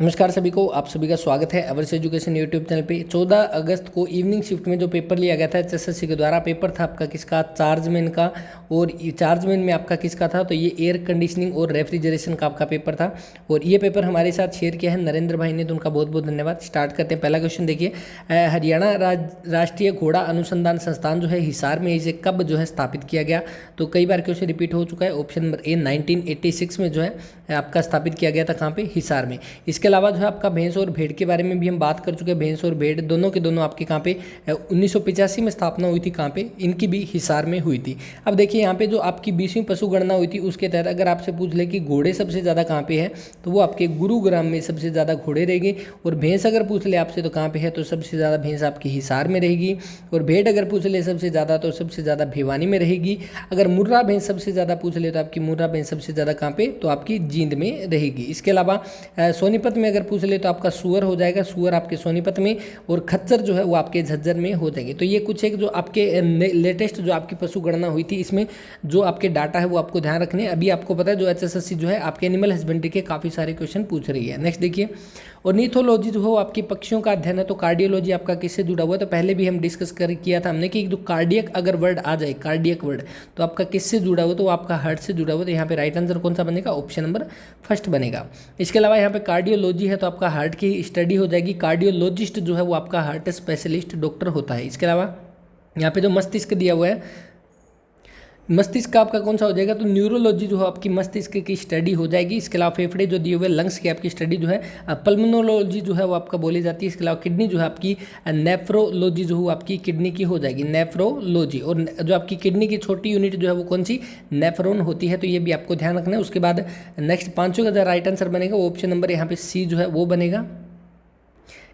नमस्कार सभी को, आप सभी का स्वागत है अवर्स एजुकेशन यूट्यूब चैनल पे। 14 अगस्त को इवनिंग शिफ्ट में जो पेपर लिया गया था एचएसएससी के द्वारा, पेपर था आपका किसका, चार्जमैन का। और चार्जमैन में आपका किसका था, तो ये एयर कंडीशनिंग और रेफ्रिजरेशन का आपका पेपर था। और ये पेपर हमारे साथ शेयर किया है नरेंद्र भाई ने, तो उनका बहुत बहुत धन्यवाद। स्टार्ट करते हैं। पहला क्वेश्चन देखिए, हरियाणा राष्ट्रीय घोड़ा अनुसंधान संस्थान जो है हिसार में, इसे कब जो है स्थापित किया गया। तो कई बार क्वेश्चन रिपीट हो चुका है। ऑप्शन नंबर ए 1986 में जो है आपका स्थापित किया गया था। कहाँ पे, हिसार में। इसके अलावा जो है आपका भैंस और भेड़ के बारे में भी हम बात कर चुके हैं। भैंस और भेड़ दोनों के दोनों आपके कहाँ पे 1985 में स्थापना हुई थी। कहाँ पे, इनकी भी हिसार में हुई थी। अब देखिए यहाँ पे जो आपकी 20वीं पशु गणना हुई थी, उसके तहत अगर आपसे पूछ ले कि घोड़े सबसे ज़्यादा कहाँ पे है, तो वो आपके गुरुग्राम में सबसे ज़्यादा घोड़े रहेंगे। और भैंस अगर पूछ ले आपसे तो कहाँ पे है, तो सबसे ज़्यादा भैंस आपकी हिसार में रहेगी। और भेड़ अगर पूछ ले सबसे ज़्यादा, तो सबसे ज़्यादा भिवानी में रहेगी। अगर मुर्रा भैंस सबसे ज़्यादा पूछ ले तो आपकी मुर्रा भैंस सबसे ज़्यादा कहाँ पे, तो आपकी जींद में रहेगी। इसके अलावा सोनीपत में अगर पूछ ले तो आपका सुअर हो जाएगा, सुअर आपके सोनीपत में। और खच्चर जो है वो आपके झज्जर में हो जाएंगे। तो ये कुछ एक जो आपके लेटेस्ट जो आपकी पशु गणना हुई थी, इसमें जो आपके डाटा है वो आपको ध्यान रखने। अभी आपको पता है जो एचएसएससी जो है आपके एनिमल हस्बेंड्री के काफ़ी सारे क्वेश्चन पूछ रही है। नेक्स्ट देखिए, ऑर्निथोलॉजी जो है वो आपकी पक्षियों का अध्ययन है। तो कार्डियोलॉजी आपका किससे जुड़ा हुआ है, तो पहले भी हम डिस्कस कर किया था हमने कि जो कार्डियक अगर वर्ड आ जाए, कार्डियक वर्ड, तो आपका किससे जुड़ा हुआ, तो आपका हार्ट से जुड़ा हुआ। तो यहाँ पे राइट आंसर कौन सा बनेगा, ऑप्शन नंबर फर्स्ट बनेगा। इसके अलावा यहाँ पे कार्डियोलॉजी है तो आपका हार्ट की स्टडी हो जाएगी। कार्डियोलॉजिस्ट जो है वो आपका हार्ट स्पेशलिस्ट डॉक्टर होता है। इसके अलावा यहाँ पे जो मस्तिष्क दिया हुआ है, मस्तिष्क का आपका कौन सा हो जाएगा, तो न्यूरोलॉजी जो है आपकी मस्तिष्क की स्टडी हो जाएगी। इसके अलावा फेफड़े जो दिए हुए, लंग्स की आपकी स्टडी जो है पल्मोनोलॉजी जो है वो आपका बोली जाती है। इसके अलावा किडनी जो है आपकी नेफ्रोलॉजी जो है आपकी किडनी की हो जाएगी, नेफ्रोलॉजी। और जो आपकी किडनी की छोटी यूनिट जो है वो कौन सी, नेफ्रॉन होती है। तो ये भी आपको ध्यान रखना है। उसके बाद नेक्स्ट पाँचों का जो राइट आंसर बनेगा वो ऑप्शन नंबर यहाँ पे सी जो है वो बनेगा।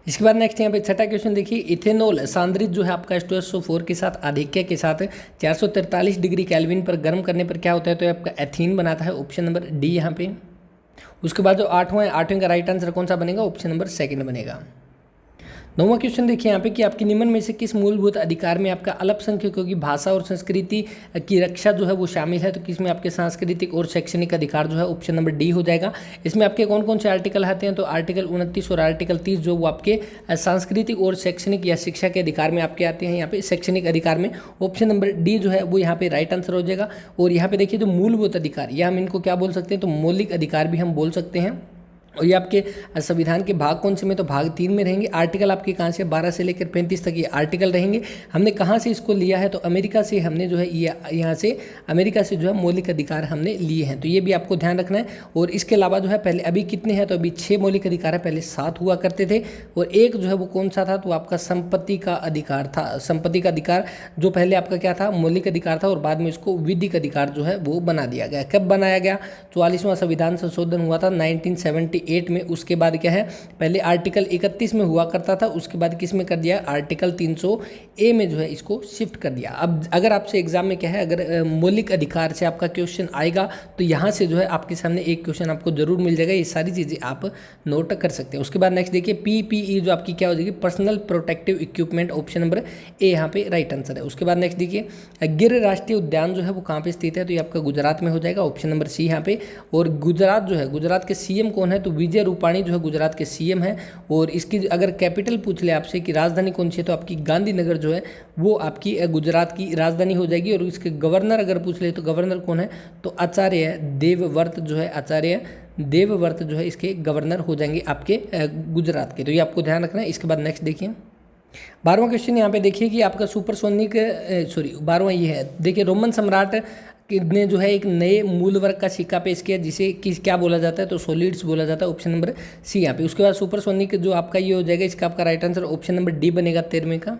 इसके बाद नेक्स्ट यहाँ पे छठा क्वेश्चन देखिए, इथेनॉल सांद्रित जो है आपका H2SO4 के साथ आधिक्य के साथ 443 डिग्री केल्विन पर गर्म करने पर क्या होता है, तो ये आपका एथीन बनाता है। ऑप्शन नंबर डी यहाँ पे। उसके बाद जो आठवें का राइट आंसर कौन सा बनेगा, ऑप्शन नंबर सेकंड बनेगा। नौवां क्वेश्चन देखिए यहाँ पे कि आपकी निम्न में से किस मूलभूत अधिकार में आपका अल्पसंख्यकों की भाषा और संस्कृति की रक्षा जो है वो शामिल है, तो किसमें आपके सांस्कृतिक और शैक्षणिक अधिकार जो है ऑप्शन नंबर डी हो जाएगा। इसमें आपके कौन कौन से आर्टिकल आते हैं, तो आर्टिकल 29 और आर्टिकल 30 जो वो आपके सांस्कृतिक और शैक्षणिक या शिक्षा के अधिकार में आपके आते हैं। यहाँ पे शैक्षणिक अधिकार में ऑप्शन नंबर डी जो है वो यहाँ पे राइट आंसर हो जाएगा। और यहाँ पे देखिए जो मूलभूत अधिकार, या हम इनको क्या बोल सकते हैं, तो मौलिक अधिकार भी हम बोल सकते हैं। और ये आपके संविधान के भाग कौन से में, तो भाग 3 में रहेंगे। आर्टिकल आपके कहाँ से 12 से लेकर 35 तक ये आर्टिकल रहेंगे। हमने कहाँ से इसको लिया है, तो अमेरिका से हमने जो है ये यहाँ से अमेरिका से जो है मौलिक अधिकार हमने लिए हैं। तो ये भी आपको ध्यान रखना है। और इसके अलावा जो है पहले अभी कितने हैं, तो अभी 6 मौलिक अधिकार है, पहले 7 हुआ करते थे। और एक जो है वो कौन सा था, तो आपका संपत्ति का अधिकार था। संपत्ति का अधिकार जो पहले आपका क्या था, मौलिक अधिकार था, और बाद में इसको विधिक अधिकार जो है वो बना दिया गया। कब बनाया गया, 44वां संविधान संशोधन हुआ था 1978 में। उसके बाद क्या है, पहले आर्टिकल 31 में हुआ करता था, उसके बाद किस में कर दिया, आर्टिकल 300A में जो है इसको शिफ्ट कर दिया। अब अगर आपसे एग्जाम में क्या है, अगर मौलिक अधिकार से आपका क्वेश्चन आएगा तो यहाँ से जो है आपके सामने एक क्वेश्चन आपको जरूर मिल जाएगा। ये सारी चीज़ें आप नोट कर सकते हैं। उसके बाद नेक्स्ट देखिए, PPE जो आपकी क्या हो जाएगी, personal protective equipment, option number ए यहाँ पे राइट आंसर है। उसके बाद नेक्स्ट देखिए, गिर राष्ट्रीय उद्यान जो है वो कहाँ पे स्थित है, तो ये आपका गुजरात में हो जाएगा, ऑप्शन नंबर सी यहाँ पे। और गुजरात जो है, गुजरात के सीएम कौन है, तो विजय रूपाणी जो है गुजरात के सीएम है। और इसकी अगर कैपिटल पूछ ले आपसे कि राजधानी कौन सी है, तो आपकी गांधीनगर जो है वो आपकी गुजरात की राजधानी हो जाएगी। और इसके गवर्नर अगर पूछ ले तो गवर्नर कौन है, तो आचार्य देवव्रत जो है, आचार्य देवव्रत जो है इसके गवर्नर हो जाएंगे आपके गुजरात के। तो ये आपको ध्यान रखना है। इसके बाद नेक्स्ट देखिए, 12वां क्वेश्चन यहाँ पे देखिए कि आपका सुपरसोनिक 12वां ये है, देखिए रोमन सम्राट ने जो है एक नए मूल वर्ग का सिक्का पेश किया, जिसे क्या बोला जाता है, तो सोलिड्स बोला जाता है, ऑप्शन नंबर सी यहाँ पे। उसके बाद सुपरसोनिक जो आपका ये हो जाएगा, इसका आपका right answer option number D बनेगा 13वें का।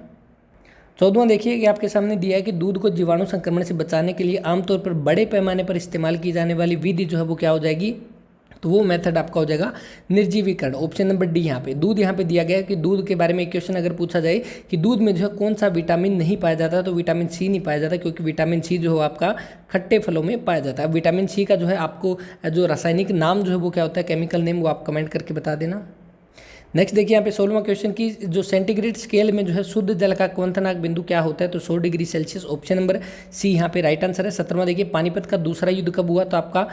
14वां देखिए कि आपके सामने दिया है कि दूध को जीवाणु संक्रमण से बचाने के लिए आमतौर पर बड़े पैमाने पर इस्तेमाल की जाने वाली विधि जो है वो क्या हो जाएगी, तो वो मेथड आपका हो जाएगा निर्जीवीकरण, ऑप्शन नंबर डी यहाँ पे। दूध यहाँ पे दिया गया है कि दूध के बारे में एक क्वेश्चन अगर पूछा जाए कि दूध में जो है कौन सा विटामिन नहीं पाया जाता, तो विटामिन सी नहीं पाया जाता, क्योंकि विटामिन सी जो है आपका खट्टे फलों में पाया जाता है। विटामिन सी का जो है आपको जो रासायनिक नाम जो है वो क्या होता है, केमिकल नेम, वो आप कमेंट करके बता देना। नेक्स्ट देखिए यहाँ पे 16वां क्वेश्चन की जो सेंटीग्रेड स्केल में जो है शुद्ध जल का क्वथनांक बिंदु क्या होता है, तो 100 degree Celsius, option number C यहाँ पे राइट आंसर है। 17वां देखिए पानीपत का दूसरा युद्ध कब हुआ, तो आपका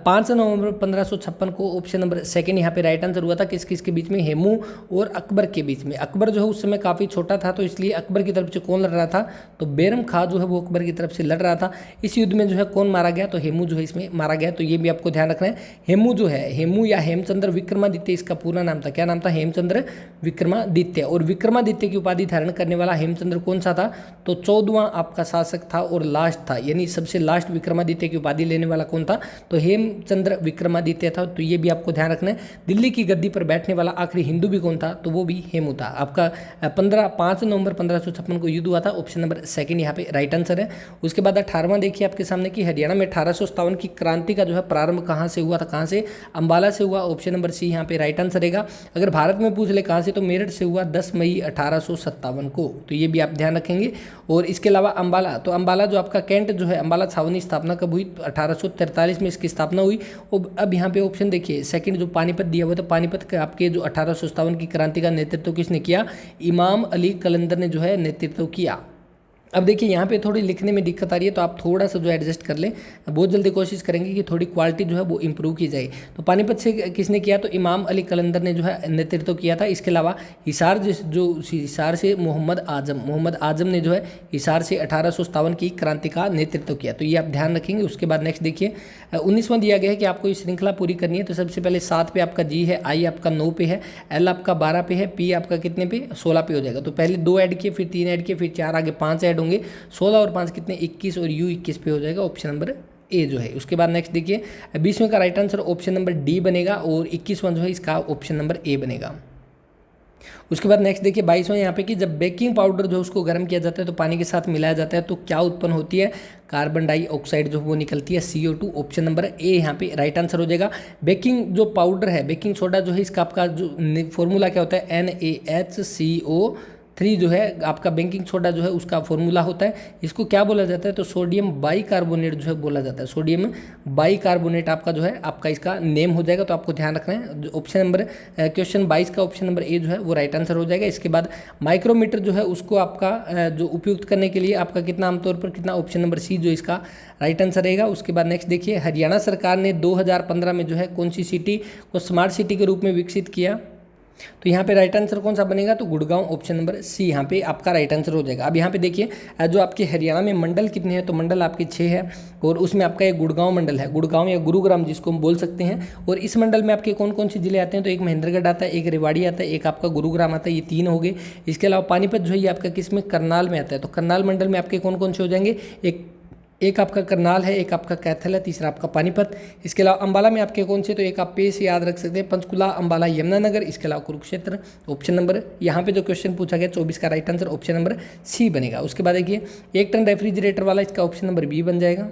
5 नवंबर 1556 को, ऑप्शन नंबर सेकंड यहाँ पे राइट आंसर हुआ था। किस किस के बीच में, हेमू और अकबर के बीच में। अकबर जो है उस समय काफ़ी छोटा था, तो इसलिए अकबर की तरफ से कौन लड़ रहा था, तो बैरम खां जो है वो अकबर की तरफ से लड़ रहा था। इस युद्ध में जो है कौन मारा गया, तो हेमू जो है इसमें मारा गया, तो ये भी आपको ध्यान रखना है। हेमू जो है, हेमू या हेमचंद्र विक्रमादित्य इसका पूरा नाम था। क्या नाम था, हेमचंद्र विक्रमादित्य। और विक्रमादित्य की उपाधि धारण करने वाला हेमचंद्र कौन सा था, तो 14वां आपका शासक था और लास्ट था, यानी सबसे लास्ट विक्रमादित्य की उपाधि लेने वाला कौन था, तो हेमचंद्र विक्रमादित्य था। तो ये भी आपको ध्यान रखना है। दिल्ली की गद्दी पर बैठने वाला आखिरी हिंदू भी कौन था, तो वो भी हेमू था। आपका 5 नवंबर 1556 को युद्ध हुआ था, ऑप्शन नंबर सेकंड यहाँ पे राइट आंसर है। उसके बाद 18वां देखिए आपके सामने कि हरियाणा में 1857 की क्रांति का जो है प्रारंभ कहाँ से हुआ था, कहाँ से, अंबाला से हुआ, ऑप्शन नंबर सी यहाँ पे राइट आंसर रहेगा। अगर भारत में पूछ ले कहाँ से, तो मेरठ से हुआ 10 मई 1857 को, तो ये भी आप ध्यान रखेंगे। और इसके अलावा अंबाला, तो अंबाला जो आपका कैंट जो है, अंबाला छावनी स्थापना कब हुई, 1843 में इसकी स्थापना हुई। और अब यहाँ पे ऑप्शन देखिए सेकंड जो पानीपत दिया हुआ था, पानीपत के आपके जो 1857 की क्रांति का नेतृत्व किसने किया, इमाम अली कलंदर ने जो है नेतृत्व किया। अब देखिए यहाँ पे थोड़ी लिखने में दिक्कत आ रही है, तो आप थोड़ा सा जो एडजस्ट कर लें। बहुत जल्दी कोशिश करेंगे कि थोड़ी क्वालिटी जो है वो इंप्रूव की जाए। तो पानीपत से किसने किया, तो इमाम अली कलंदर ने जो है नेतृत्व किया था। इसके अलावा हिसार से मोहम्मद आजम ने जो है हिसार से 1857 की क्रांति का नेतृत्व किया। तो ये आप ध्यान रखेंगे। उसके बाद नेक्स्ट देखिए 19वां दिया गया है कि आपको ये श्रृंखला पूरी करनी है। तो सबसे पहले 7 पे आपका जी है, आई आपका 9 पे है, एल आपका 12 पे है, पी आपका कितने पे, 16 पे हो जाएगा। तो पहले 2 ऐड किए, फिर 3 ऐड किए, फिर 4 आगे 5 ऐड होंगे, 16 और 5 कितने, 21 और यू 21 पे हो जाएगा, ऑप्शन नंबर ए जो है। उसके बाद नेक्स्ट देखिए 20वें का right answer option number D बनेगा और 21वां जो है इसका ऑप्शन नंबर ए बनेगा। उसके बाद नेक्स्ट देखिए 22वां यहाँ पे कि जब बेकिंग पाउडर जो उसको गर्म किया जाता है तो पानी के साथ मिलाया जाता है तो क्या उत्पन्न होती है, कार्बन डाइऑक्साइड जो वो निकलती है, CO2, ऑप्शन नंबर ए यहाँ पे राइट आंसर हो जाएगा। बेकिंग जो पाउडर है, बेकिंग सोडा जो है इसका आपका जो फॉर्मूला क्या होता है, NaHCO3 जो है आपका बेकिंग सोडा जो है उसका फॉर्मूला होता है। इसको क्या बोला जाता है, तो सोडियम बाइकार्बोनेट जो है बोला जाता है। सोडियम बाइकार्बोनेट आपका जो है आपका इसका नेम हो जाएगा। तो आपको ध्यान रखना है। ऑप्शन नंबर क्वेश्चन 22 का ऑप्शन नंबर ए जो है वो राइट आंसर हो जाएगा। इसके बाद माइक्रोमीटर जो है उसको आपका जो उपयुक्त करने के लिए आपका कितना, आमतौर पर कितना, ऑप्शन नंबर सी जो इसका राइट आंसर रहेगा। उसके बाद नेक्स्ट देखिए हरियाणा सरकार ने 2015 में जो है कौन सी सिटी को स्मार्ट सिटी के रूप में विकसित किया, तो यहाँ पे राइट आंसर कौन सा बनेगा, तो गुड़गांव, ऑप्शन नंबर सी यहाँ पे आपका राइट आंसर हो जाएगा। अब यहाँ पे देखिए जो आपके हरियाणा में मंडल कितने हैं, तो मंडल आपके 6 है और उसमें आपका एक गुड़गांव मंडल है, गुड़गांव या गुरुग्राम जिसको हम बोल सकते हैं। और इस मंडल में आपके कौन कौन से जिले आते हैं, तो एक महेंद्रगढ़ आता है, एक रेवाड़ी आता है, एक आपका गुरुग्राम आता है, ये 3 हो गए। इसके अलावा पानीपत जो है ये आपका किस में, करनाल में आता है। तो करनाल मंडल में आपके कौन कौन से हो जाएंगे, एक आपका करनाल है, एक आपका कैथल है, तीसरा आपका पानीपत। इसके अलावा अंबाला में आपके कौन से, तो एक आप पे से याद रख सकते हैं, पंचकुला, अंबाला, यमुनानगर, इसके अलावा कुरुक्षेत्र। ऑप्शन नंबर यहाँ पे जो क्वेश्चन पूछा गया 24 का right answer option number C बनेगा। उसके बाद देखिए 1 टन रेफ्रिजरेटर वाला, इसका ऑप्शन नंबर बी बन जाएगा।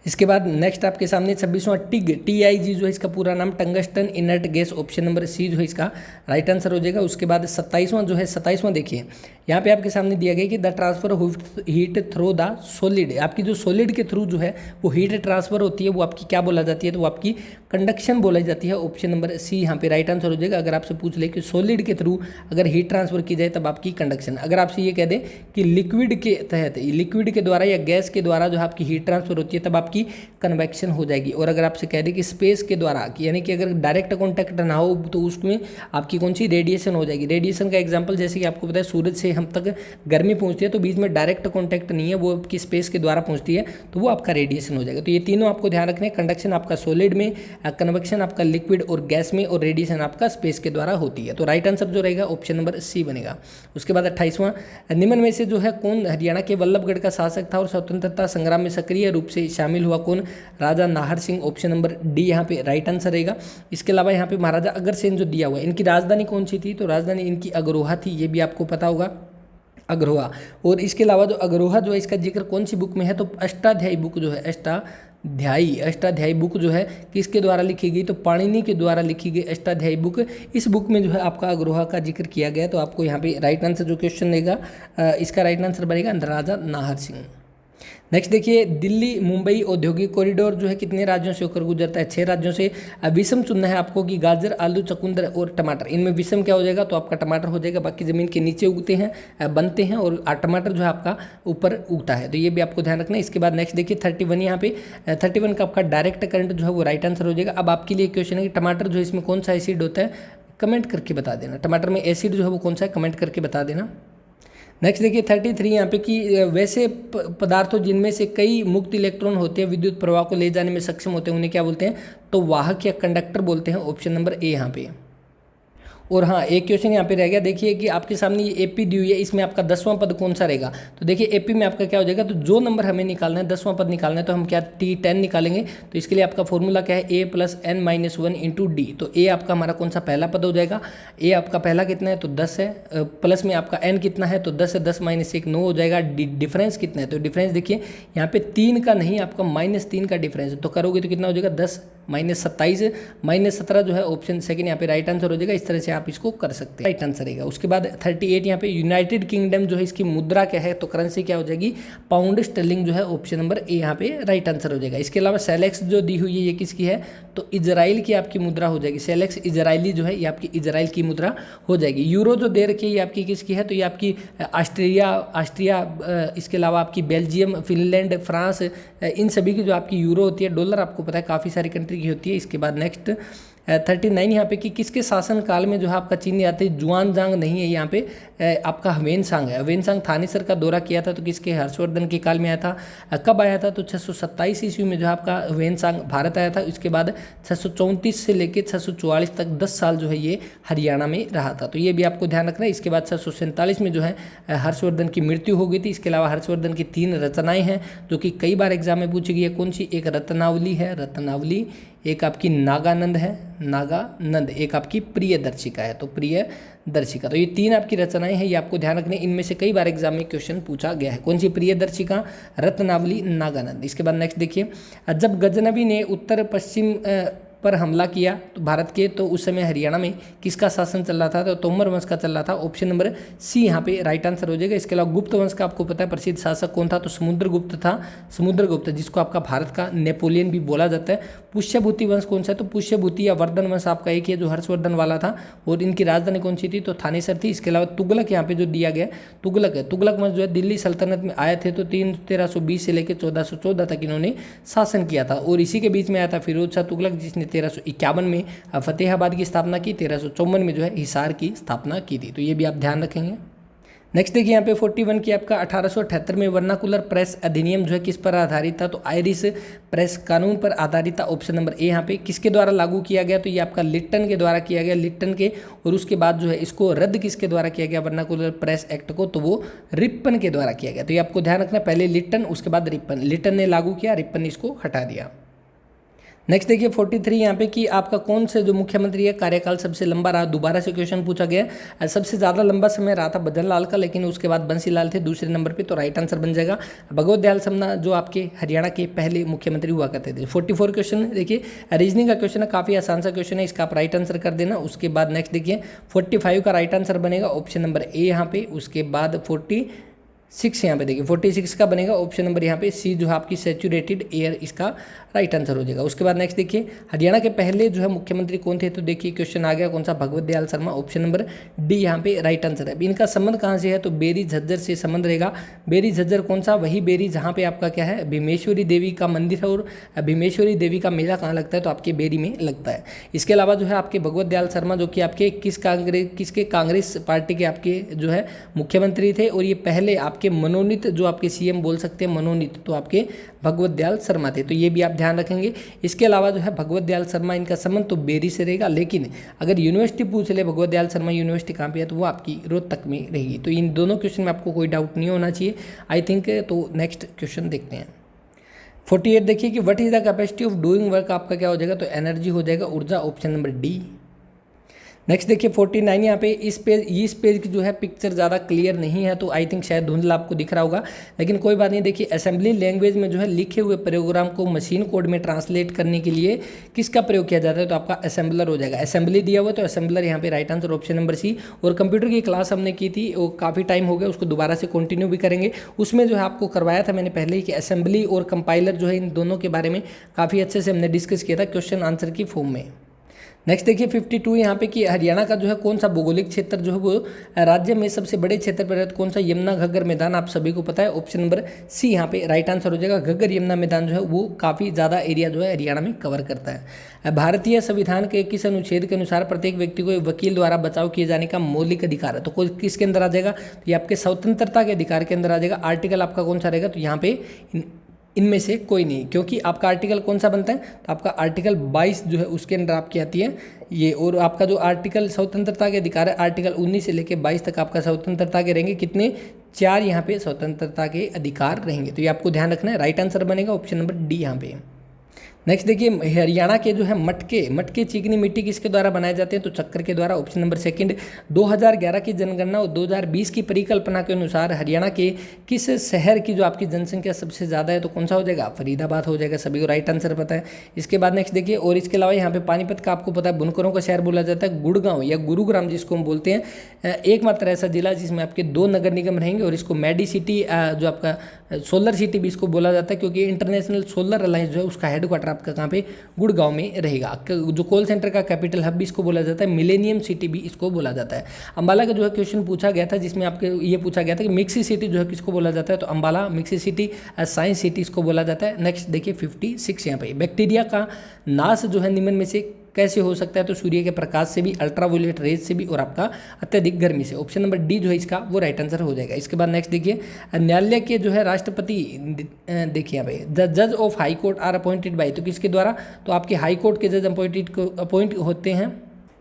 इसके बाद नेक्स्ट आपके सामने 26वां TIG जो है इसका पूरा नाम tungsten inert gas, option number C जो है इसका राइट आंसर हो जाएगा। उसके बाद 27वां जो है 27वां देखिए यहाँ पे आपके सामने दिया गया कि the transfer of heat through the solid, आपकी जो सॉलिड के थ्रू जो है वो हीट ट्रांसफर होती है वो आपकी क्या बोला जाती है, तो वो आपकी कंडक्शन बोला जाती है, ऑप्शन नंबर सी यहाँ पे राइट आंसर हो जाएगा। अगर आपसे पूछ ले कि सॉलिड के थ्रू अगर हीट ट्रांसफर की जाए तब आपकी कंडक्शन, अगर आपसे ये कह दें कि लिक्विड के तहत, लिक्विड के द्वारा या गैस के द्वारा जो आपकी हीट ट्रांसफर होती है तब आपकी कन्वेक्शन हो जाएगी। और अगर आपसे कह दें कि स्पेस के द्वारा, यानी कि अगर डायरेक्ट कॉन्टैक्ट ना हो तो उसमें आपकी कौन सी, रेडिएशन हो जाएगी। रेडिएशन का एग्जांपल जैसे कि आपको पता है सूरज से हम तक गर्मी पहुंचती है तो बीच में डायरेक्ट कॉन्टैक्ट नहीं है, वो आपकी स्पेस के द्वारा पहुंचती है तो वो आपका रेडिएशन हो जाएगा। तो ये तीनों आपको ध्यान रखने, कंडक्शन आपका सॉलिड में, कन्वेक्शन आपका लिक्विड और गैस में, और रेडिएशन आपका स्पेस के द्वारा होती है। तो राइट आंसर जो रहेगा ऑप्शन नंबर सी बनेगा। उसके बाद 28वां, निम्न में से जो है कौन हरियाणा के वल्लभगढ़ का शासक था और स्वतंत्रता संग्राम में सक्रिय रूप से शामिल हुआ, कौन, Raja Nahar Singh, option number D यहाँ पे राइट आंसर रहेगा। इसके अलावा यहाँ पे महाराजा अग्रसेन जो दिया हुआ है, इनकी राजधानी कौन सी थी, तो राजधानी इनकी अग्रोहा थी, ये भी आपको पता होगा, अग्रोहा। और इसके अलावा जो अग्रोहा जो है इसका जिक्र कौन सी बुक में है, तो अष्टाध्यायी बुक जो है, अष्टाध्यायी बुक जो है किसके द्वारा लिखी गई, तो पाणिनि के द्वारा लिखी गई अष्टाध्यायी बुक, इस बुक में जो है आपका अग्रोहा का जिक्र किया गया। तो आपको यहाँ पे राइट आंसर जो क्वेश्चन रहेगा इसका राइट आंसर बनेगा राजा नाहर सिंह। नेक्स्ट देखिए, दिल्ली मुंबई औद्योगिक कॉरिडोर जो है कितने राज्यों से होकर गुजरता है? 6 राज्यों से। विषम चुनना है आपको कि गाजर, आलू, चुकंदर और टमाटर, इनमें विषम क्या हो जाएगा? तो आपका टमाटर हो जाएगा। बाकी जमीन के नीचे उगते हैं, बनते हैं, और टमाटर जो है आपका ऊपर उगता है। तो ये भी आपको ध्यान रखना है। इसके बाद नेक्स्ट देखिए 31 यहाँ पे 31 का आपका डायरेक्ट करंट जो है वो राइट आंसर हो जाएगा। अब आपके लिए क्वेश्चन है कि टमाटर जो है इसमें कौन सा एसिड होता है? कमेंट करके बता देना। टमाटर में एसिड जो है वो कौन सा है? कमेंट करके बता देना। नेक्स्ट देखिए 33 यहाँ पे कि वैसे पदार्थों जिनमें से कई मुक्त इलेक्ट्रॉन होते हैं विद्युत प्रवाह को ले जाने में सक्षम होते हैं, उन्हें क्या बोलते हैं? तो वाहक या कंडक्टर बोलते हैं। ऑप्शन नंबर ए यहाँ पे। और हाँ, एक क्वेश्चन यहाँ पे रह गया। देखिए कि आपके सामने ये एपी दी हुई है, इसमें आपका 10वां पद कौन सा रहेगा? तो देखिए एपी में आपका क्या हो जाएगा? तो जो नंबर हमें निकालना है, 10वां पद निकालना है, तो हम क्या T10 निकालेंगे। तो इसके लिए आपका फॉर्मूला क्या है? A + n - 1 × D। तो ए आपका हमारा कौन सा पहला पद हो जाएगा? ए आपका पहला कितना है? तो 10 है। प्लस में आपका n कितना है? तो 10 है। 10 - 1 9 हो जाएगा। डिफरेंस कितना है? तो डिफरेंस देखिए यहाँ पे 3 का नहीं, आपका -3 का डिफरेंस है। तो करोगे तो कितना हो जाएगा? 10 - 27 - 17 जो है ऑप्शन सेकंड यहाँ पे राइट आंसर हो जाएगा। इस तरह से आप इसको कर सकते हैं, राइट आंसर रहेगा। उसके बाद 38 यहाँ पे यूनाइटेड किंगडम जो है इसकी मुद्रा क्या है? तो करेंसी क्या हो जाएगी? पाउंड स्टर्लिंग जो है। ऑप्शन नंबर ए यहाँ पे राइट आंसर हो जाएगा। इसके अलावा सेलेक्स जो दी हुई है ये किसकी है? तो इजराइल की आपकी मुद्रा हो जाएगी। सेलेक्स इजराइली जो है ये आपकी इजराइल की मुद्रा हो जाएगी। यूरो जो दे रखी है ये आपकी किसकी है? तो ये आपकी ऑस्ट्रिया, इसके अलावा आपकी बेल्जियम, फिनलैंड, फ्रांस, इन सभी की जो आपकी यूरो होती है। डॉलर आपको पता है काफ़ी सारी कंट्री की होती है। इसके बाद नेक्स्ट 39 यहाँ पे कि किसके शासन काल में जो है आपका चीन यात्री जुआनजांग नहीं है यहाँ पे आपका ह्वेनसांग है। ह्वेनसांग थानेसर का दौरा किया था, तो किसके? हर्षवर्धन के काल में आया था। कब आया था? तो 627 ईस्वी में जो है आपका ह्वेनसांग भारत आया था। इसके बाद 634 से लेकर 644 तक 10 साल जो है ये हरियाणा में रहा था। तो ये भी आपको ध्यान रखना है। इसके बाद 647 में जो है हर्षवर्धन की मृत्यु हो गई थी। इसके अलावा हर्षवर्धन की 3 रचनाएं हैं जो कि कई बार एग्जाम में पूछी गई है। कौन सी? एक रत्नावली है, रत्नावली। एक आपकी नागानंद है, नागानंद। एक आपकी प्रियदर्शिका है, तो प्रियदर्शिका। तो ये 3 आपकी रचनाएं हैं, ये आपको ध्यान रखने। इनमें से कई बार एग्जाम में क्वेश्चन पूछा गया है। कौन सी? प्रियदर्शिका, रत्नावली, नागानंद। इसके बाद नेक्स्ट देखिए, जब गजनवी ने उत्तर पश्चिम पर हमला किया तो भारत के, तो उस समय हरियाणा में किसका शासन चल रहा था? तो तोमर वंश का चल रहा था। ऑप्शन नंबर सी यहाँ पे राइट आंसर हो जाएगा। इसके अलावा गुप्त वंश का आपको पता है प्रसिद्ध शासक कौन था? तो समुद्रगुप्त था। समुद्रगुप्त जिसको आपका भारत का नेपोलियन भी बोला जाता है। पुष्यभूति वंश कौन सा है? तो पुष्यभूति या वर्धन वंश आपका एक है जो हर्षवर्धन वाला था, और इनकी राजधानी कौन सी थी? तो थानेसर थी। इसके अलावा तुगलक यहाँ पे जो दिया गया तुगलक है। तुगलक वंश जो है दिल्ली सल्तनत में आए थे, तो 1320 से लेकर 1414 तक इन्होंने शासन किया था। और इसी के बीच में आया था फिरोज शाह तुगलक, जिसने 1351 में फतेहाबाद की स्थापना की। 1354 में जो है हिसार की स्थापना की थी। तो ये भी आप ध्यान रखेंगे। नेक्स्ट देखिए यहाँ पे 41 की आपका 1878 में वर्नाकुलर प्रेस अधिनियम जो है किस पर आधारित था? तो आयरिश प्रेस कानून पर आधारित था। ऑप्शन नंबर ए यहाँ पे। किसके द्वारा लागू किया गया? तो ये आपका लिट्टन के द्वारा किया गया, लिट्टन के। और उसके बाद जो है इसको रद्द किसके द्वारा किया गया वर्नाकुलर प्रेस एक्ट को? तो वो रिप्पन के द्वारा किया गया। तो ये आपको ध्यान रखना, पहले लिट्टन उसके बाद रिप्पन। लिट्टन ने लागू किया, रिप्पन ने इसको हटा दिया। नेक्स्ट देखिए 43 यहाँ पे कि आपका कौन से जो मुख्यमंत्री है कार्यकाल सबसे लंबा रहा? दोबारा से क्वेश्चन पूछा गया। सबसे ज़्यादा लंबा समय रहा था भजन लाल का, लेकिन उसके बाद बंसी लाल थे दूसरे नंबर पे। तो राइट आंसर बन जाएगा भगवत दयाल समना, जो आपके हरियाणा के पहले मुख्यमंत्री हुआ करते थे। 44 क्वेश्चन देखिए रीजनिंग का क्वेश्चन है, काफ़ी आसान सा क्वेश्चन है, इसका आप राइट आंसर कर देना। उसके बाद नेक्स्ट देखिए 45 का राइट आंसर बनेगा ऑप्शन नंबर ए यहाँ पे। उसके बाद 46 यहाँ पे देखिए 46 का बनेगा ऑप्शन नंबर यहाँ पे सी, जो है आपकी सैचुरेटेड एयर, इसका राइट आंसर हो जाएगा। उसके बाद नेक्स्ट देखिए हरियाणा के पहले जो है मुख्यमंत्री कौन थे? तो देखिए क्वेश्चन आ गया कौन सा? Bhagwat Dayal Sharma. Option number D यहाँ पे राइट आंसर है। इनका संबंध कहाँ से है? तो बेरी झज्जर से संबंध रहेगा। बेरी झज्जर कौन सा? वही बेरी जहाँ पे आपका क्या है भीमेश्वरी देवी का मंदिर है, और भीमेश्वरी देवी का मेला कहाँ लगता है? तो आपके बेरी में लगता है। इसके अलावा जो है आपके भगवत दयाल शर्मा जो कि आपके किसके कांग्रेस पार्टी के आपके जो है मुख्यमंत्री थे, और ये पहले आपके मनोनीत जो आपके सीएम बोल सकते हैं मनोनीत, तो आपके भगवत दयाल शर्मा थे। तो ये भी आप ध्यान रखेंगे। इसके अलावा जो है भगवत दयाल शर्मा इनका संबंध तो बेरी से रहेगा, लेकिन अगर यूनिवर्सिटी पूछ ले भगवत दयाल शर्मा यूनिवर्सिटी कहाँ पे है, तो वो आपकी रोहतक में रहेगी। तो इन दोनों क्वेश्चन में आपको कोई डाउट नहीं होना चाहिए आई थिंक। तो नेक्स्ट क्वेश्चन देखते हैं 48 देखिए कि what is the capacity of doing work, आपका क्या हो जाएगा? तो एनर्जी हो जाएगा, ऊर्जा। Option number D. नेक्स्ट देखिए 49 यहाँ पे इस पेज की जो है पिक्चर ज़्यादा क्लियर नहीं है, तो आई थिंक शायद धुंधला आपको दिख रहा होगा, लेकिन कोई बात नहीं। देखिए असेंबली लैंग्वेज में जो है लिखे हुए प्रोग्राम को मशीन कोड में ट्रांसलेट करने के लिए किसका प्रयोग किया जाता है, तो आपका असेंबलर हो जाएगा। असेंबली दिया हुआ तो असेंबलर यहाँ पे right answer option number C. और कंप्यूटर की क्लास हमने की थी, वो काफ़ी टाइम हो गया, उसको दोबारा से कंटिन्यू भी करेंगे। उसमें जो है आपको करवाया था मैंने पहले ही कि असेंबली और कंपाइलर जो है इन दोनों के बारे में काफ़ी अच्छे से हमने डिस्कस किया था क्वेश्चन आंसर की फॉर्म में। नेक्स्ट देखिए 52 यहाँ पे कि हरियाणा का जो है कौन सा भौगोलिक क्षेत्र जो है वो राज्य में सबसे बड़े क्षेत्र पर कौन सा यमुना घग्गर मैदान, आप सभी को पता है, ऑप्शन नंबर सी यहाँ पे राइट आंसर हो जाएगा। घग्गर यमुना मैदान जो है वो काफ़ी ज़्यादा एरिया जो है हरियाणा में कवर करता है। भारतीय संविधान के किस अनुच्छेद के अनुसार प्रत्येक व्यक्ति को वकील द्वारा बचाव किए जाने का मौलिक अधिकार है, तो कोई किसके अंदर आ जाएगा, तो ये आपके स्वतंत्रता के अधिकार के अंदर आ जाएगा। आर्टिकल आपका कौन सा रहेगा, तो यहाँ पे इनमें से कोई नहीं, क्योंकि आपका आर्टिकल कौन सा बनता है, तो आपका आर्टिकल 22 जो है उसके अंदर आपकी आती है ये। और आपका जो आर्टिकल स्वतंत्रता के अधिकार है आर्टिकल 19 से लेकर 22 तक आपका स्वतंत्रता के रहेंगे, कितने, 4 यहाँ पे स्वतंत्रता के अधिकार रहेंगे। तो ये आपको ध्यान रखना है, राइट आंसर बनेगा ऑप्शन नंबर डी यहाँ पे। नेक्स्ट देखिए हरियाणा के जो है मटके चिकनी मिट्टी किसके द्वारा बनाए जाते हैं, तो चक्कर के द्वारा, ऑप्शन नंबर सेकंड। 2011 की जनगणना और 2020 की परिकल्पना के अनुसार हरियाणा के किस शहर की जो आपकी जनसंख्या सबसे ज़्यादा है, तो कौन सा हो जाएगा, फरीदाबाद हो जाएगा। सभी को राइट आंसर पता है। इसके बाद नेक्स्ट देखिए, और इसके अलावा यहाँ पे पानीपत का आपको पता है बुनकरों का शहर बोला जाता है, गुड़गांव या गुरुग्राम जिसको हम बोलते हैं, एकमात्र ऐसा जिला जिसमें आपके 2 नगर निगम रहेंगे। और इसको मेडी सिटी जो आपका सोलर सिटी भी इसको बोला जाता है, क्योंकि इंटरनेशनल सोलर अलायंस जो है उसका हेडक्वार्टर आपका कहाँ पे, गुड़गांव में रहेगा। जो कॉल सेंटर का कैपिटल हब भी इसको बोला जाता है, मिलेनियम सिटी भी इसको बोला जाता है। अंबाला का जो है क्वेश्चन पूछा गया था, जिसमें आपके ये पूछा गया था कि मिक्सी सिटी जो है किसको बोला जाता है, तो Ambala mixie city science city इसको बोला जाता है। नेक्स्ट देखिए 56 यहाँ पे, बैक्टीरिया का नाश जो है निम्न में से कैसे हो सकता है, तो सूर्य के प्रकाश से भी, अल्ट्रावायलेट रेज से भी, और आपका अत्यधिक गर्मी से। ऑप्शन नंबर डी जो है इसका वो राइट आंसर हो जाएगा। इसके बाद नेक्स्ट देखिए, न्यायालय के जो है राष्ट्रपति, देखिए यहाँ पे द जज of high court are appointed by, तो किसके द्वारा, तो आपके हाई कोर्ट के जज अपॉइंट होते हैं।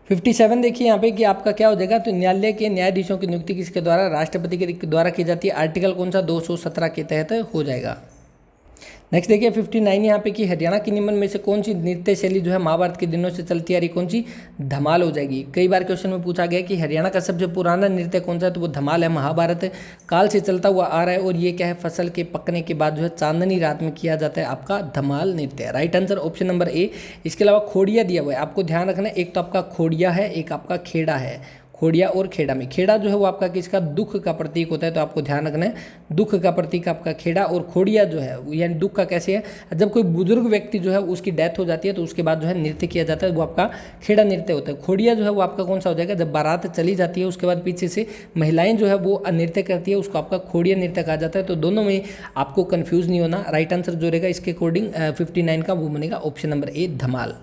57 देखिए यहाँ पे कि आपका क्या हो जाएगा, तो न्यायालय के न्यायाधीशों की नियुक्ति किसके द्वारा, राष्ट्रपति के द्वारा की जाती है। आर्टिकल कौन सा, 217 के तहत हो जाएगा। नेक्स्ट देखिए 59 यहाँ पे कि हरियाणा की निम्न में से कौन सी नृत्य शैली जो है महाभारत के दिनों से चलती आ रही, कौन सी, धमाल हो जाएगी। कई बार क्वेश्चन में पूछा गया कि हरियाणा का सबसे पुराना नृत्य कौन सा है, तो वो धमाल है। महाभारत काल से चलता हुआ आ रहा है, और ये क्या है, फसल के पकने के बाद जो है चांदनी रात में किया जाता है आपका धमाल नृत्य। राइट आंसर ऑप्शन नंबर ए। इसके अलावा खोड़िया दिया हुआ है, आपको ध्यान रखना है, एक तो आपका खोड़िया है, एक आपका खेड़ा है। खोड़िया और खेड़ा में, खेड़ा जो है वो आपका किसका, दुख का प्रतीक होता है, तो आपको ध्यान रखना है, दुख का प्रतीक आपका खेड़ा। और खोड़िया जो है यानी दुख का कैसे है, जब कोई बुजुर्ग व्यक्ति जो है उसकी डेथ हो जाती है तो उसके बाद जो है नृत्य किया जाता है, वो आपका खेड़ा नृत्य होता है। खोड़िया जो है वो आपका कौन सा हो जाएगा, जब बारात चली जाती है उसके बाद पीछे से महिलाएं जो है वो नृत्य करती है, उसको आपका खोड़िया नृत्य कहा जाता है। तो दोनों में आपको कन्फ्यूज नहीं होना, राइट आंसर जो रहेगा इसके अकॉर्डिंग 59 का वो बनेगा ऑप्शन नंबर ए, धमाल।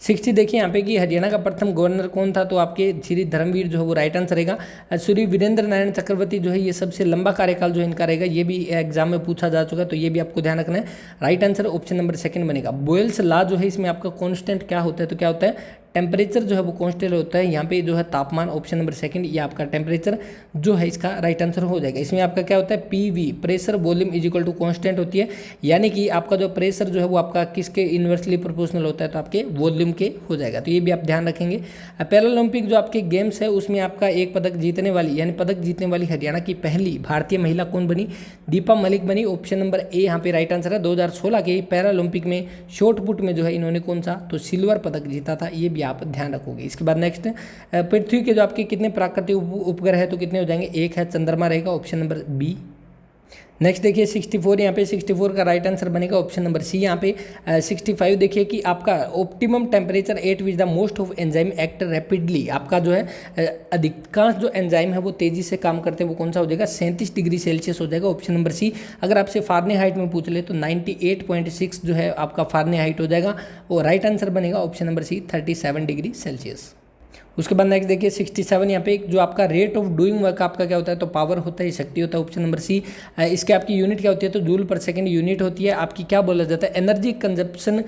60 देखिए यहाँ पे कि हरियाणा का प्रथम गवर्नर कौन था, तो आपके श्री धर्मवीर जो है वो राइट आंसर रहेगा। श्री वीरेंद्र नारायण चक्रवर्ती जो है ये सबसे लंबा कार्यकाल जो इनका रहेगा, ये भी एग्जाम में पूछा जा चुका है, तो ये भी आपको ध्यान रखना है। Right answer option number second बनेगा। बोयल्स लॉ जो है इसमें आपका कांस्टेंट क्या होता है, तो क्या होता है, टेम्परेचर जो है वो कांस्टेंट होता है। यहाँ पे जो है तापमान, ऑप्शन नंबर सेकंड, ये आपका टेम्परेचर जो है इसका राइट आंसर हो जाएगा। इसमें आपका क्या होता है, PV pressure volume is equal to constant होती है, यानी कि आपका जो प्रेशर जो है वो आपका किसके इन्वर्सली प्रोपोर्शनल होता है, तो आपके वॉल्यूम के हो जाएगा। तो ये भी आप ध्यान रखेंगे। पैरालंपिक जो आपके गेम्स है उसमें आपका एक पदक जीतने वाली यानी पदक जीतने वाली हरियाणा की पहली भारतीय महिला कौन बनी, दीपा मलिक बनी। ऑप्शन नंबर ए यहाँ पे राइट आंसर है। 2016 के पैरालंपिक में शॉर्ट पुट में जो है इन्होंने कौन सा, तो सिल्वर पदक जीता था, ये भी आप ध्यान रखोगे। इसके बाद नेक्स्ट, पृथ्वी के जो आपके कितने प्राकृतिक उपग्रह है, तो कितने हो जाएंगे, एक है, चंद्रमा रहेगा, ऑप्शन नंबर बी। नेक्स्ट देखिए 64 यहाँ पे 64 का राइट आंसर बनेगा ऑप्शन नंबर सी। यहाँ पे 65 देखिए कि आपका optimum temperature at which the most of enzyme act rapidly, आपका जो है अधिकांश जो एंजाइम है वो तेजी से काम करते हैं, वो कौन सा हो जाएगा, 37 डिग्री सेल्सियस हो जाएगा, ऑप्शन नंबर सी। अगर आपसे फारेनहाइट में पूछ ले तो 98.6 जो है आपका फारेनहाइट हो जाएगा, और राइट आंसर बनेगा option number C, 37 degree Celsius. उसके बाद नेक्स्ट देखिए 67 यहाँ पे जो आपका रेट ऑफ डूइंग वर्क आपका क्या होता है, तो पावर होता है, शक्ति होता है, ऑप्शन नंबर सी। इसके आपकी यूनिट क्या होती है, तो जूल पर सेकंड यूनिट होती है। आपकी क्या बोला जाता है, energy consumption,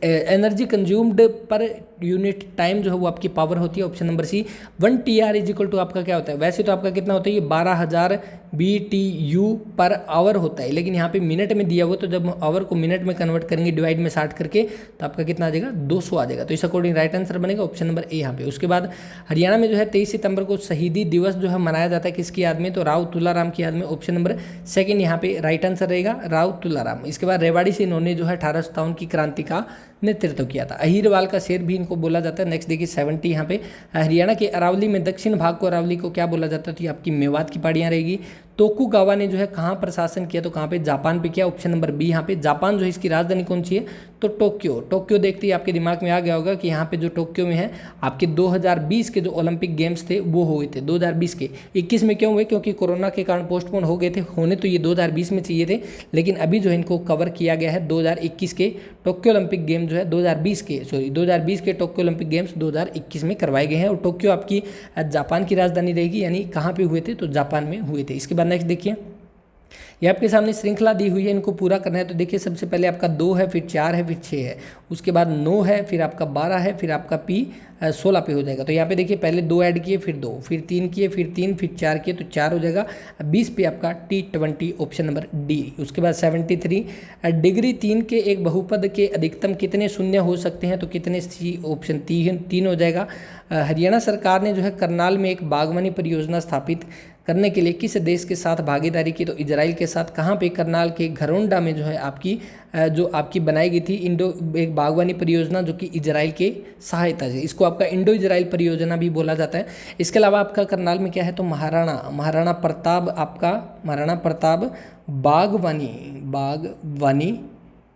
energy consumed per unit time जो है वो आपकी पावर होती है, option number C. 1 TR is equal to आपका क्या होता है, वैसे तो आपका कितना होता है, ये 12,000 BTU पर आवर होता है, लेकिन यहाँ पे मिनट में दिया हुआ, तो जब आवर को मिनट में कन्वर्ट करेंगे डिवाइड में 60 करके, तो आपका कितना आ जाएगा, 200 आ जाएगा। तो इस अकॉर्डिंग राइट आंसर बनेगा ऑप्शन नंबर ए यहाँ पे। उसके बाद हरियाणा में जो है 23 सितंबर को शहीदी दिवस जो है मनाया जाता है, किसकी याद में, तो राव तुलाराम की याद में, ऑप्शन नंबर सेकंड यहाँ पे राइट आंसर रहेगा, राव तुलाराम। इसके बाद रेवाड़ी से इन्होंने जो है 1857 की क्रांति का नेतृत्व किया था। अहीरवाल का शेर भी इनको बोला जाता है। नेक्स्ट देखिए 70 यहाँ पे हरियाणा के अरावली में दक्षिण भाग को अरावली को क्या बोला जाता है, तो ये आपकी मेवात की पहाड़ियाँ रहेगी। तोकुगावा ने जो है कहाँ पर शासन किया, तो कहाँ पे, जापान पे किया, ऑप्शन नंबर बी यहाँ पे। जापान जो है इसकी राजधानी कौन सी है, तो टोक्यो। टोक्यो देखते ही आपके दिमाग में आ गया होगा कि यहाँ पे जो टोक्यो में है आपके 2020 के जो ओलंपिक गेम्स थे वो हुए थे 2020 के। 21 में क्यों हुए, क्योंकि कोरोना के कारण पोस्टपोन हो गए थे, होने तो ये 2020 में चाहिए थे, लेकिन अभी जो है इनको कवर किया गया है 2021 के टोक्यो ओलंपिक गेम जो है 2020 के टोक्यो ओलंपिक गेम्स 2021 में करवाए गए हैं। और टोक्यो आपकी जापान की राजधानी रहेगी, यानी कहाँ पे हुए थे, तो जापान में हुए थे। इसके बाद नेक्स्ट देखिए, ये आपके सामने श्रृंखला दी हुई है, इनको पूरा करना है। तो देखिए सबसे पहले आपका 2 है, फिर 4 है, फिर 6 है, उसके बाद 9 है, फिर आपका 12 है, फिर आपका पी 16 पे हो जाएगा। तो यहाँ पे देखिए पहले 2 ऐड किए, फिर 2, फिर 3 किए, फिर 3, फिर 4 किए, तो 4 हो जाएगा। 20 पे आपका T20, ऑप्शन नंबर डी। उसके बाद 73 डिग्री 3 के एक बहुपद के अधिकतम कितने शून्य हो सकते हैं, तो कितने, सी ऑप्शन 3 हो जाएगा। हरियाणा सरकार ने जो है करनाल में एक बागवानी परियोजना स्थापित करने के लिए किस देश के साथ भागीदारी की, तो इजराइल के साथ। कहाँ पे, करनाल के घरोंडा में जो है आपकी जो आपकी बनाई गई थी एक बागवानी परियोजना, जो कि इजराइल के सहायता से, इसको आपका इंडो इजराइल परियोजना भी बोला जाता है। इसके अलावा आपका करनाल में क्या है, तो महाराणा प्रताप बागवानी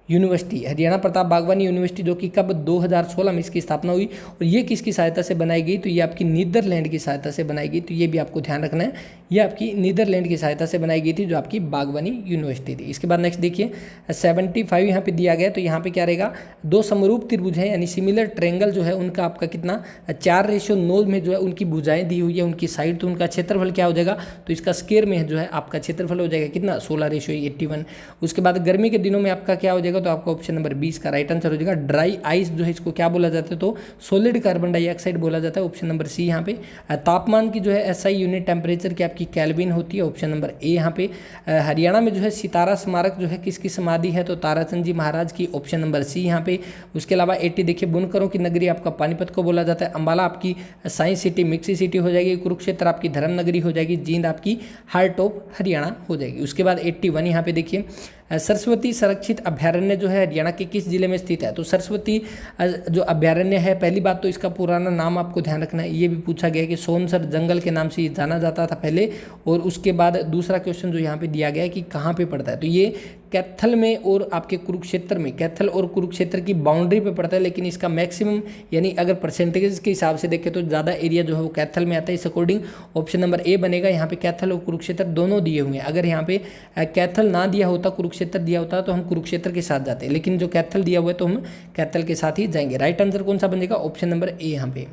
यूनिवर्सिटी, हरियाणा प्रताप बागवानी यूनिवर्सिटी, जो कि कब 2016 में इसकी स्थापना हुई। और ये किसकी सहायता से बनाई गई, तो ये आपकी नीदरलैंड की सहायता से बनाई गई। तो ये भी आपको ध्यान रखना है, ये आपकी नीदरलैंड की सहायता से बनाई गई थी, जो आपकी बागवानी यूनिवर्सिटी थी। इसके बाद नेक्स्ट देखिए 75 यहाँ पे दिया गया। तो यहाँ पे क्या रहेगा, 2 समरूप त्रिभुज हैं, यानी सिमिलर ट्रेंगल जो है उनका आपका कितना 4:9 में जो है उनकी भुजाएं दी हुई है, उनकी साइड। तो उनका क्षेत्रफल क्या हो जाएगा, तो इसका स्क्वायर में जो है आपका क्षेत्रफल हो जाएगा कितना, 16:81। उसके बाद गर्मी के दिनों में आपका क्या हो जाएगा, तो आपका ऑप्शन नंबर 20 का राइट आंसर हो जाएगा। ड्राई आइस जो है इसको क्या बोला जाता है, तो सॉलिड कार्बन डाइऑक्साइड बोला जाता है, ऑप्शन नंबर सी यहाँ पे। तापमान की जो है SI यूनिट टेम्परेचर की आपकी केल्विन होती है, ऑप्शन नंबर ए यहाँ पे। हरियाणा में जो है सितारा स्मारक जो है किसकी समाधि है, तो ताराचंद जी महाराज की, ऑप्शन नंबर सी यहाँ पे। उसके अलावा 80 देखिए बुनकरों की नगरी आपका पानीपत को बोला जाता है। अम्बाला आपकी साइंस सिटी मिक्सी सिटी हो जाएगी। कुरुक्षेत्र आपकी धर्म नगरी हो जाएगी। जींद आपकी हार्ट ऑफ हरियाणा हो जाएगी। उसके बाद 81 यहाँ पे देखिए सरस्वती संरक्षित अभ्यारण्य जो है हरियाणा के किस जिले में स्थित है, तो सरस्वती जो अभ्यारण्य है, पहली बात तो इसका पुराना नाम आपको ध्यान रखना है, ये भी पूछा गया है कि सोनसर जंगल के नाम से ये जाना जाता था पहले। और उसके बाद दूसरा क्वेश्चन जो यहाँ पे दिया गया है कि कहाँ पे पड़ता है, तो ये कैथल में और आपके कुरुक्षेत्र में, कैथल और कुरुक्षेत्र की बाउंड्री पे पड़ता है, लेकिन इसका मैक्सिमम यानी अगर परसेंटेज के हिसाब से देखें तो ज़्यादा एरिया जो है वो कैथल में आता है। इस अकॉर्डिंग ऑप्शन नंबर ए बनेगा। यहाँ पे कैथल और कुरुक्षेत्र दोनों दिए हुए हैं। अगर यहाँ पे कैथल ना दिया होता, कुरुक्षेत्र दिया होता, तो हम कुरुक्षेत्र के साथ जाते, लेकिन जो कैथल दिया हुआ है तो हम कैथल के साथ ही जाएंगे। राइट आंसर कौन सा बनेगा, ऑप्शन नंबर ए यहाँ पे।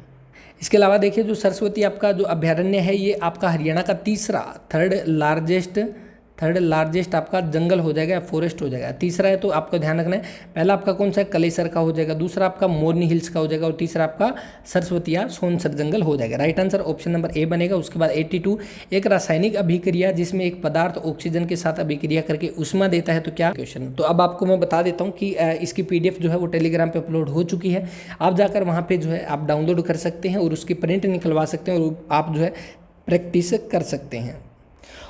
इसके अलावा देखिए जो सरस्वती आपका जो अभ्यारण्य है, ये आपका हरियाणा का तीसरा थर्ड लार्जेस्ट आपका जंगल हो जाएगा, फॉरेस्ट हो जाएगा। तीसरा है तो आपको ध्यान रखना है, पहला आपका कौन सा है, कलेसर का हो जाएगा, दूसरा आपका मोरनी हिल्स का हो जाएगा, और तीसरा आपका सरस्वती या सोनसर जंगल हो जाएगा। राइट आंसर ऑप्शन नंबर ए बनेगा। उसके बाद 82 एक रासायनिक अभिक्रिया जिसमें एक पदार्थ ऑक्सीजन के साथ अभिक्रिया करके उष्मा देता है, तो क्या क्वेश्चन। तो अब आपको मैं बता देता हूँ कि इसकी PDF जो है वो टेलीग्राम पर अपलोड हो चुकी है। आप जाकर वहाँ पर जो है आप डाउनलोड कर सकते हैं और उसकी प्रिंट निकलवा सकते हैं और आप जो है प्रैक्टिस कर सकते हैं।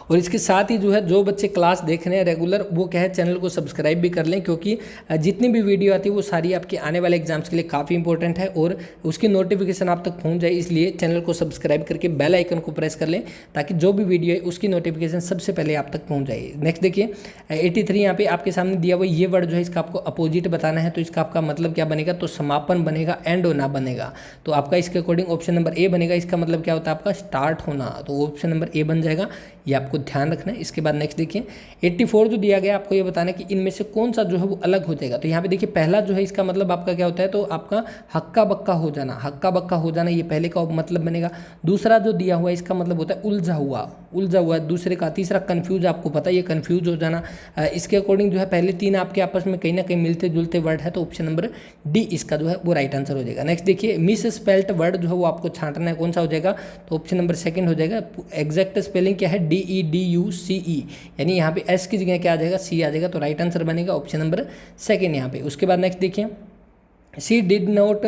और इसके साथ ही जो है जो बच्चे क्लास देख रहे हैं रेगुलर, वो क्या है चैनल को सब्सक्राइब भी कर लें, क्योंकि जितनी भी वीडियो आती है वो सारी आपके आने वाले एग्जाम्स के लिए काफ़ी इंपॉर्टेंट है और उसकी नोटिफिकेशन आप तक पहुंच जाए। इसलिए चैनल को सब्सक्राइब करके बेल आइकन को प्रेस कर लें, ताकि जो भी वीडियो है उसकी नोटिफिकेशन सबसे पहले आप तक पहुँच जाए। नेक्स्ट देखिए 83 यहाँ पे आपके सामने दिया हुआ ये वर्ड जो है इसका आपको अपोजिट बताना है। तो इसका आपका मतलब क्या बनेगा, तो समापन बनेगा, एंड होना बनेगा। तो आपका इसके अकॉर्डिंग ऑप्शन नंबर ए बनेगा। इसका मतलब क्या होता है, आपका स्टार्ट होना, तो ऑप्शन नंबर ए बन जाएगा। ये आपको आपको ध्यान रखना है। इसके बाद नेक्स्ट देखिए 84 जो दिया गया, आपको ये बताना है कि इनमें से कौन सा जो है वो अलग हो जाएगा। तो यहाँ पे देखिए पहला जो है इसका मतलब आपका क्या होता है, तो आपका हक्का बक्का हो जाना, हक्का बक्का हो जाना, ये पहले का मतलब बनेगा। दूसरा जो दिया हुआ है इसका मतलब होता है उलझा हुआ, उलझा हुआ दूसरे का। तीसरा कन्फ्यूज, आपको पता है ये कन्फ्यूज हो जाना। इसके अकॉर्डिंग जो है पहले तीन आपके आपस में कहीं ना कहीं मिलते जुलते वर्ड है, तो ऑप्शन नंबर डी इसका जो है वो राइट आंसर हो जाएगा। नेक्स्ट देखिए मिस स्पेल्ट वर्ड जो है वो आपको छांटना है, कौन सा हो जाएगा, तो ऑप्शन नंबर सेकंड हो जाएगा। एग्जैक्ट स्पेलिंग क्या है, DEDUCE, यानी यहाँ पे एस की जगह क्या आ जाएगा, सी आ जाएगा, तो राइट आंसर बनेगा ऑप्शन नंबर सेकंड यहाँ पे। उसके बाद नेक्स्ट देखिए she did not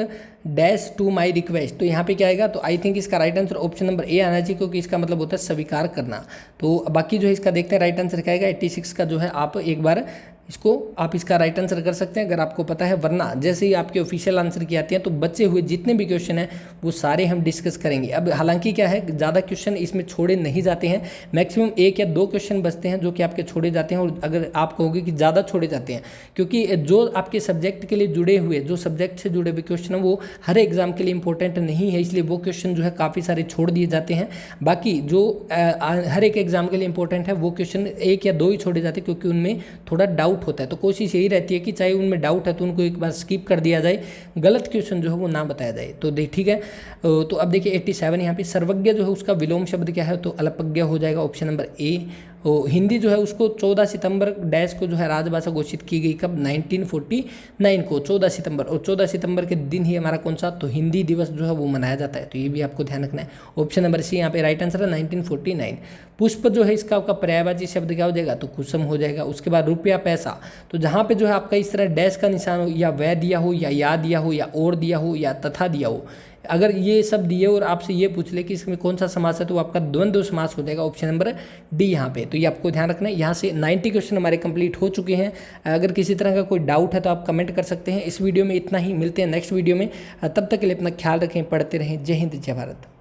dash to my request, तो यहाँ पे क्या आएगा, तो आई थिंक इसका right answer option number A आना चाहिए, क्योंकि इसका मतलब होता है स्वीकार करना। तो बाकी जो है इसका देखते हैं राइट आंसर क्या आएगा। 86 का जो है आप एक बार इसको आप इसका राइट आंसर कर सकते हैं अगर आपको पता है, वरना जैसे ही आपके ऑफिशियल आंसर की आती हैं तो बचे हुए जितने भी क्वेश्चन हैं वो सारे हम डिस्कस करेंगे। अब हालांकि क्या है, ज़्यादा क्वेश्चन इसमें छोड़े नहीं जाते हैं, मैक्सिमम 1 या 2 क्वेश्चन बचते हैं जो कि आपके छोड़े जाते हैं। और अगर आप कहोगे कि ज़्यादा छोड़े जाते हैं, क्योंकि जो आपके सब्जेक्ट के लिए जुड़े हुए, जो सब्जेक्ट से जुड़े हुए क्वेश्चन हैं वो हर एग्जाम के लिए इंपॉर्टेंट नहीं है, इसलिए वो क्वेश्चन जो है काफ़ी सारे छोड़ दिए जाते हैं। बाकी जो हर एक एग्जाम के लिए इंपॉर्टेंट है वो क्वेश्चन 1 या 2 ही छोड़े जाते हैं, क्योंकि उनमें थोड़ा डाउट होता है। तो कोशिश यही रहती है कि चाहे उनमें डाउट है तो उनको एक बार स्किप कर दिया जाए, गलत क्वेश्चन जो है वो ना बताया जाए। तो ठीक है, तो अब देखिए 87 यहाँ पे सर्वज्ञ जो है उसका विलोम शब्द क्या है, तो अल्पज्ञ हो जाएगा ऑप्शन नंबर ए। हिंदी जो है उसको 14 सितंबर डैश को जो है राजभाषा घोषित की गई, कब, 1949 को 14 सितंबर, और 14 सितंबर के दिन ही हमारा कौन सा, तो हिंदी दिवस जो है वो मनाया जाता है। तो ये भी आपको ध्यान रखना है, ऑप्शन नंबर सी यहाँ पे राइट आंसर है 1949। पुष्प जो है इसका आपका पर्यायवाची शब्द क्या हो जाएगा, तो कुसुम हो जाएगा। उसके बाद रुपया पैसा, तो जहाँ पे जो है आपका इस तरह डैश का निशान हो, या वह दिया हो, या दिया हो, या और दिया हो, या तथा दिया हो, अगर ये सब दिए और आपसे ये पूछ ले कि इसमें कौन सा समास है, तो आपका द्वंद्व समास हो जाएगा ऑप्शन नंबर डी यहाँ पे। तो ये आपको ध्यान रखना है। यहाँ से 90 क्वेश्चन हमारे कंप्लीट हो चुके हैं। अगर किसी तरह का कोई डाउट है तो आप कमेंट कर सकते हैं। इस वीडियो में इतना ही, मिलते हैं नेक्स्ट वीडियो में। तब तक के लिए अपना ख्याल रखें, पढ़ते रहें। जय हिंद, जय भारत।